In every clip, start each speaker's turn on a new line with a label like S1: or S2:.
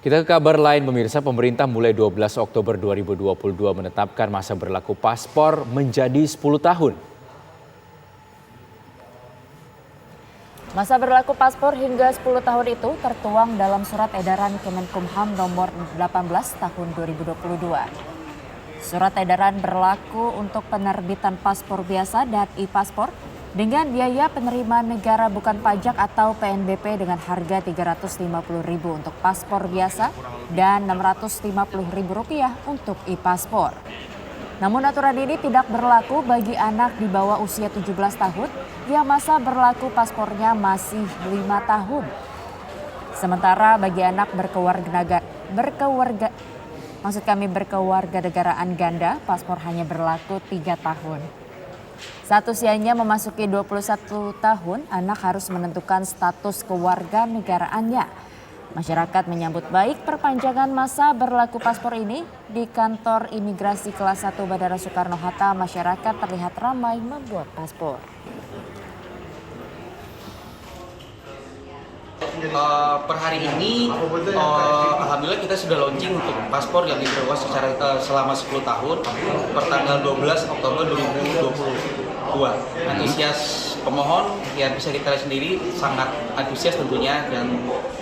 S1: Kita ke kabar lain pemirsa, pemerintah mulai 12 Oktober 2022 menetapkan masa berlaku paspor menjadi 10 tahun.
S2: Masa berlaku paspor hingga 10 tahun itu tertuang dalam surat edaran Kemenkumham nomor 18 tahun 2022. Surat edaran berlaku untuk penerbitan paspor biasa dan e-paspor dengan biaya penerimaan negara bukan pajak atau PNBP dengan harga Rp350.000 untuk paspor biasa dan Rp650.000 untuk e-paspor. Namun aturan ini tidak berlaku bagi anak di bawah usia 17 tahun yang masa berlaku paspornya masih 5 tahun. Sementara bagi anak berkewarganegaraan ganda, paspor hanya berlaku 3 tahun. Saat usianya memasuki 21 tahun, anak harus menentukan status kewarganegaraannya. Masyarakat menyambut baik perpanjangan masa berlaku paspor ini. Di kantor imigrasi kelas 1 Bandara Soekarno-Hatta, masyarakat terlihat ramai membuat paspor.
S3: Per hari ini, alhamdulillah kita sudah launching untuk paspor yang diperluas secara selama 10 tahun per tanggal 12 Oktober 2022. Antusias pemohon ya bisa kita lihat sendiri sangat antusias tentunya dan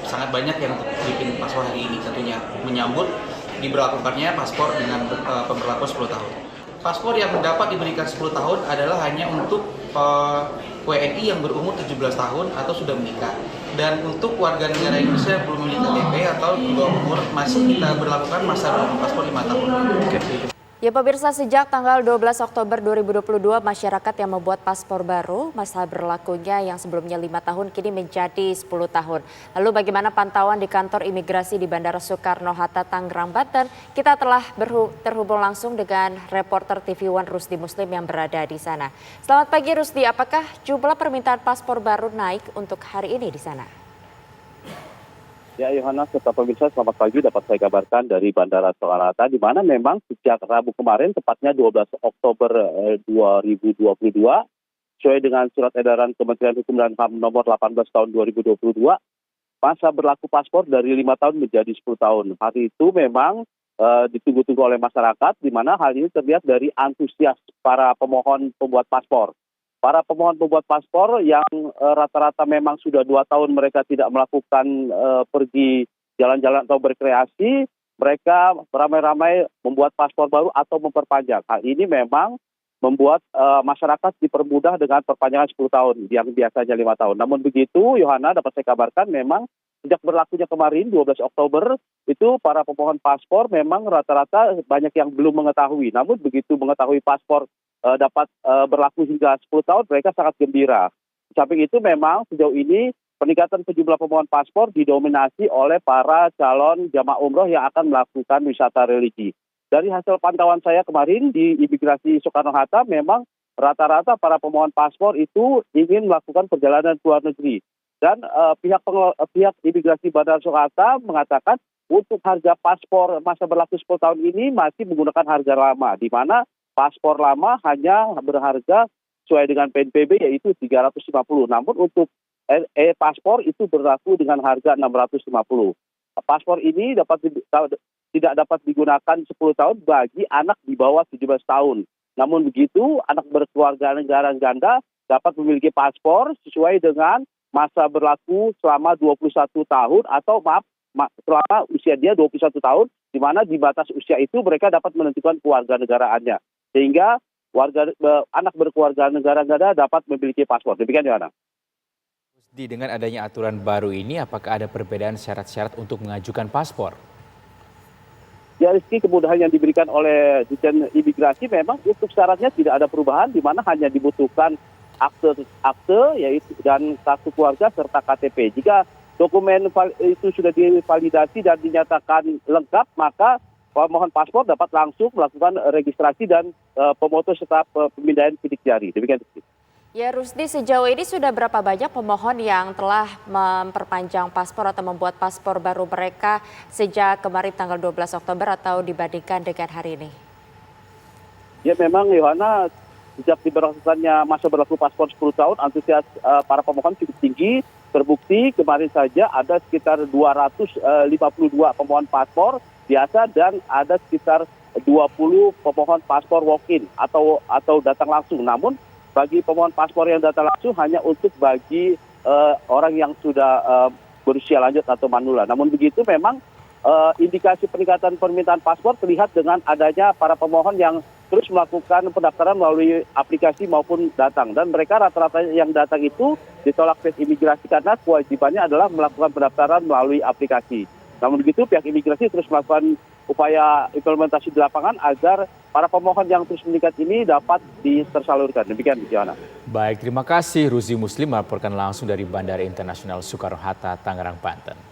S3: sangat banyak yang bikin paspor hari ini tentunya menyambut diberlakukannya paspor dengan pemberlakuan 10 tahun. Paspor yang dapat diberikan 10 tahun adalah hanya untuk WNI yang berumur 17 tahun atau sudah menikah. Dan untuk warga negara Indonesia yang belum memiliki KTP atau di bawah umur masih kita berlakukan masa berlaku paspor 5 tahun.
S2: Ya pemirsa, sejak tanggal 12 Oktober 2022 masyarakat yang membuat paspor baru masa berlakunya yang sebelumnya 5 tahun kini menjadi 10 tahun. Lalu bagaimana pantauan di kantor imigrasi di Bandara Soekarno-Hatta, Tangerang, Banten? Kita telah terhubung langsung dengan reporter TV One Rusdi Muslim yang berada di sana. Selamat pagi Rusdi, apakah jumlah permintaan paspor baru naik untuk hari ini di sana?
S4: Ya, Yohana, serta pemirsa, selamat pagi. Dapat saya kabarkan dari Bandara Soekarno-Hatta, di mana memang sejak Rabu kemarin, tepatnya 12 Oktober 2022, sesuai dengan surat edaran Kementerian Hukum dan HAM nomor 18 tahun 2022, masa berlaku paspor dari 5 tahun menjadi 10 tahun. Hari itu memang ditunggu-tunggu oleh masyarakat, di mana hal ini terlihat dari antusias para pemohon pembuat paspor. Para pemohon pembuat paspor yang rata-rata memang sudah 2 tahun mereka tidak melakukan pergi jalan-jalan atau berkreasi, mereka ramai-ramai membuat paspor baru atau memperpanjang. Hal ini memang membuat masyarakat dipermudah dengan perpanjangan 10 tahun yang biasanya 5 tahun. Namun begitu, Yohana, dapat saya kabarkan memang sejak berlakunya kemarin 12 Oktober itu para pemohon paspor memang rata-rata banyak yang belum mengetahui. Namun begitu mengetahui paspor dapat berlaku hingga 10 tahun, mereka sangat gembira. Di samping itu memang sejauh ini peningkatan jumlah pemohon paspor didominasi oleh para calon jamaah umroh yang akan melakukan wisata religi. Dari hasil pantauan saya kemarin di imigrasi Soekarno-Hatta, memang rata-rata para pemohon paspor itu ingin melakukan perjalanan ke luar negeri. Dan pihak imigrasi Bandara Soekarno-Hatta mengatakan untuk harga paspor masa berlaku 10 tahun ini masih menggunakan harga lama, di mana paspor lama hanya berharga sesuai dengan PNBP yaitu 350. Namun untuk paspor itu berlaku dengan harga 650. Paspor ini tidak dapat digunakan 10 tahun bagi anak di bawah 17 tahun. Namun begitu, anak berkewarganegaraan ganda dapat memiliki paspor sesuai dengan masa berlaku selama 21 tahun atau selama usia dia 21 tahun, di mana di batas usia itu mereka dapat menentukan kewarganegaraannya. Sehingga anak berkewarganegaraan ganda dapat memiliki paspor. Demikian, Yohana.
S1: Dengan adanya aturan baru ini, apakah ada perbedaan syarat-syarat untuk mengajukan paspor?
S4: Ya, Rizky, kemudahan yang diberikan oleh Ditjen Imigrasi memang untuk syaratnya tidak ada perubahan, di mana hanya dibutuhkan akte yaitu dan kartu keluarga serta KTP. Jika dokumen itu sudah divalidasi dan dinyatakan lengkap, maka pemohon paspor dapat langsung melakukan registrasi dan pemoto serta pemindahan sidik jari. Demikian.
S2: Ya Rusdi, sejauh ini sudah berapa banyak pemohon yang telah memperpanjang paspor atau membuat paspor baru mereka sejak kemarin tanggal 12 Oktober atau dibandingkan dengan hari ini?
S4: Ya memang, Yohana, sejak diberlakukannya masa berlaku paspor 10 tahun, antusias para pemohon cukup tinggi, Terbukti kemarin saja ada sekitar 252 pemohon paspor biasa dan ada sekitar 20 pemohon paspor walk-in atau datang langsung. Namun bagi pemohon paspor yang datang langsung hanya untuk bagi orang yang sudah berusia lanjut atau manula. Namun begitu memang indikasi peningkatan permintaan paspor terlihat dengan adanya para pemohon yang terus melakukan pendaftaran melalui aplikasi maupun datang. Dan mereka rata-rata yang datang itu ditolak tes imigrasi karena kewajibannya adalah melakukan pendaftaran melalui aplikasi. Namun begitu pihak imigrasi terus melakukan upaya implementasi di lapangan agar para pemohon yang terus meningkat ini dapat tersalurkan. Demikian, Johanna.
S1: Baik, terima kasih Ruzi Muslim melaporkan langsung dari Bandara Internasional Soekarno-Hatta, Tangerang, Banten.